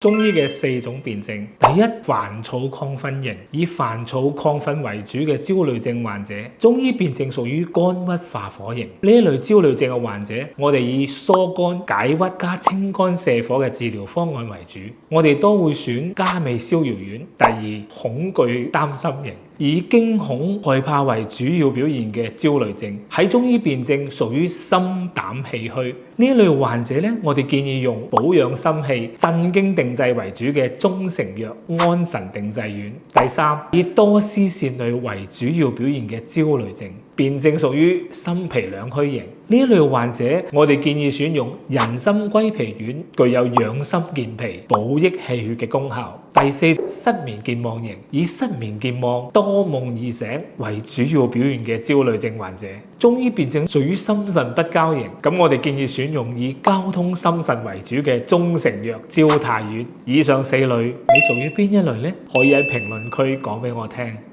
中醫嘅4種辨證，第一，煩躁亢奮型，以煩躁亢奮為主嘅焦慮症患者，中醫辨證屬於肝鬱化火型。呢一類焦慮症嘅患者，我哋以疏肝解鬱加清肝瀉火嘅治療方案為主，我哋都會選加味逍遙丸。第二，恐懼擔心型，以驚恐害怕為主要表現嘅焦慮症，喺中醫辨證屬於心膽氣虛。呢一類患者咧，我哋建議用保養心氣、鎮驚定滯為主嘅中成藥安神定滯丸。第三，以多思善慮為主要表現嘅焦慮症，辨證屬於心脾兩虛型。呢一類患者，我哋建議選用人參歸脾丸，具有養心健脾、補益氣血嘅功效。第四，失眠健忘型，以失眠健忘、多夢易醒為主要表現嘅焦慮症患者。中醫辨證屬於心腎不交型，咁我哋建議選用以交通心腎為主嘅中成藥焦太丸。以上4類，你屬於邊一類呢？可以喺評論區講俾我聽。